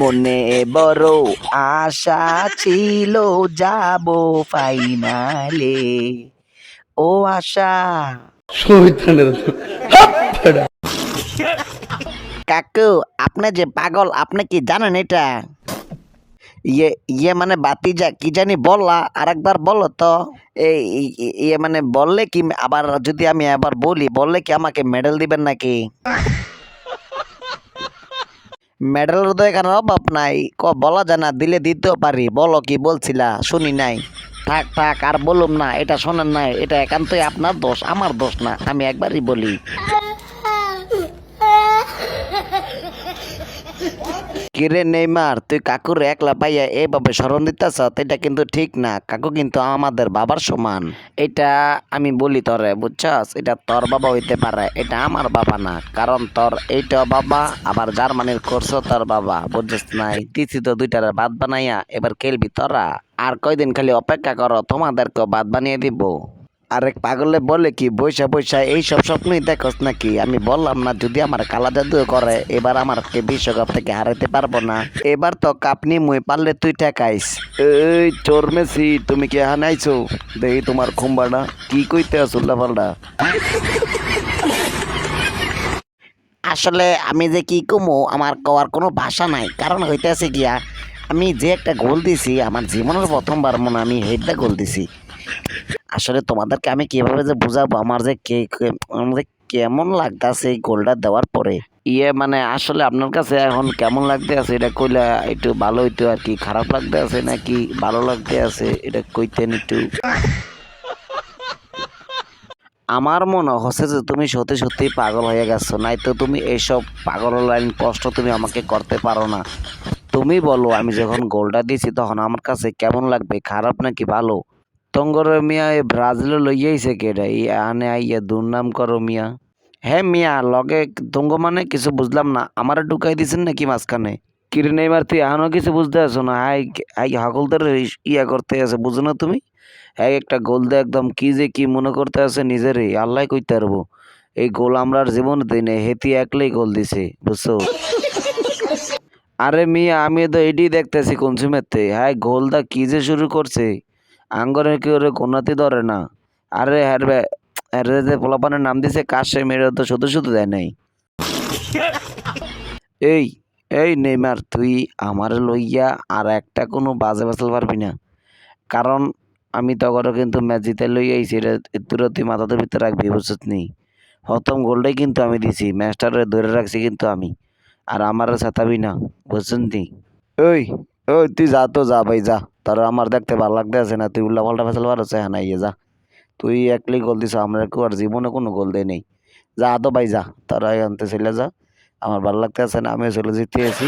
মনে বড় আশা ছিল যাব ফাইনালে। ও আশা। কাকু, আপনি যে পাগল, আপনি কি জানেন এটা? ইয়ে ইয়ে মানে বাতিজা কি জানি বললা, আরেকবার বলো তো। এই ইয়ে মানে বললে কি, আবার যদি আমি আবার বলি বললে কি আমাকে মেডেল দিবেন নাকি? মেডেলের তো এখানে অভাব নাই, বলা যায় না, দিলে দিতেও পারি। বলো কি বলছিলা, শুনি নাই। থাক থাক, আর বলুম না, এটা শোনেন নাই, এটা একান্তই আপনার দোষ, আমার দোষ না, আমি একবারই বলি। কিরে নেইমার, তুই কাকুর একলা পাইয়া এইভাবে স্মরণ দিতেছ, এটা কিন্তু ঠিক না। কাকু কিন্তু আমাদের বাবার সমান। এটা আমি বলি তোরে, বুঝছস, এটা তোর বাবা হইতে পারে, এটা আমার বাবা না। কারণ তোর এইটা বাবা, আবার জার্মানির কোর্স তোর বাবা, বুঝছিস নাই? তিথি তো দুইটারে বাদ বানাইয়া এবার খেলবি তোরা। আর কয়দিন খালি অপেক্ষা করো, তোমাদেরকেও বাদ বানিয়ে দিব। আরেক পাগলে বলে কি, বৈশা বৈশা এইসব স্বপ্নই দেখোস নাকি? আমি বললাম না, যদি আমার কালা জাদু করে এবার আমারকে বিশ্বকাপ থেকে হারাইতে পারবো না। এবার তো কাপ নিমুই, পারলে তুই ঠেকাইস। এই চোর মেসি, তুমি কি এখানে আইছো? দেখি তোমার খুম্বাটা কি কইতে আছো উল্লাপাল্টা। আসলে আমি যে কি কমু, আমার কওয়ার কোনো ভাষা নাই। কারণ হইতেছে গিয়া, আমি যে একটা গোল দিছি, আমার জীবনের প্রথমবার মনে আমি হেডটা গোল দিছি। আসলে তোমাদেরকে আমি কিভাবে যে বুঝাবো আমার যে আমার যে কেমন লাগতেছে এই গোলটা দেওয়ার পরে। ইয়ে মানে আসলে আপনার কাছে এখন কেমন লাগতে আছে এটা কইলে একটু ভালো হইতো আর কি। খারাপ লাগতে আছে নাকি ভালো লাগতে আছে এটা কইতেন একটু। আমার মনে হচ্ছে যে তুমি সত্যি সত্যি পাগল হয়ে গেছো, নাই তো তুমি এইসব পাগল লাইন কষ্ট তুমি আমাকে করতে পারো না। তুমি বলো, আমি যখন গোলটা দিয়েছি তখন আমার কাছে কেমন লাগবে, খারাপ নাকি ভালো? তঙ্গর মিয়া এ ব্রাজিলে লইয়াইছে কেডা, ই আনে আইয়া দুর্নাম করো মিয়া। হ্যাঁ মিয়া, লগে তঙ্গ মানে কিছু বুঝলাম না, আমারে ঢুকাই দিছেন নাকি মাঝখানে? কিরে নেইমার, তুই এখনো কিছু বুঝতে আছো না? হাই হাই হাকলদের ইয়া করতে আছে, বুঝো না তুমি? হ্যাঁ, একটা গোল দিয়ে একদম কি যে কি মনে করতে আছে নিজেরই, আল্লাহ কইতে পারবো। এই গোল আমরা আর জীবনে দিই নাই, হেতি একলাই গোল দিছে, বুঝছো? আরে মিয়া, আমি তো এটাই দেখতেছি কনসুমেরতে। হ্যাঁ, গোলদা কি যে শুরু করছে, আঙ্গরে কি ওরে কোনাতে ধরে না। আরে হ্যারে, হ্যারে যে পোলাপানের নাম দিছে কাশেম, এরা তো শুধু শুধু দেয় নাই। এই এই নেইমার, তুই আমার লইয়া আর একটা কোনো বাজে বাসাল পারবি না। কারণ আমি তখনও কিন্তু ম্যাচ জিতে লই আইছি, এটা তোরা তুই মাথাতে ভিতরে রাখবি, বুঝছিস নি? প্রথম গোলটাই কিন্তু আমি দিছি, ম্যাচটারে ধরে রাখছি কিন্তু আমি। আর আমার সাতাবি না, বুঝছেন নি? ওই ওই তুই যা তো, যা ভাই যা। তোর আমার দেখতে ভালো লাগতে আছে না, তুই উল্লা পাল্টা ফেসাল পারছে, হ্যাঁ না, ইয়ে যা। তুই একলি গোল দিছ, আমরা কেউ আর জীবনে কোনো গোল দেয় নেই। যা তো ভাই যা, তোরা আনতে চলে যা। আমার ভালো লাগতে আছে না, আমিও চলে যেতে আছি।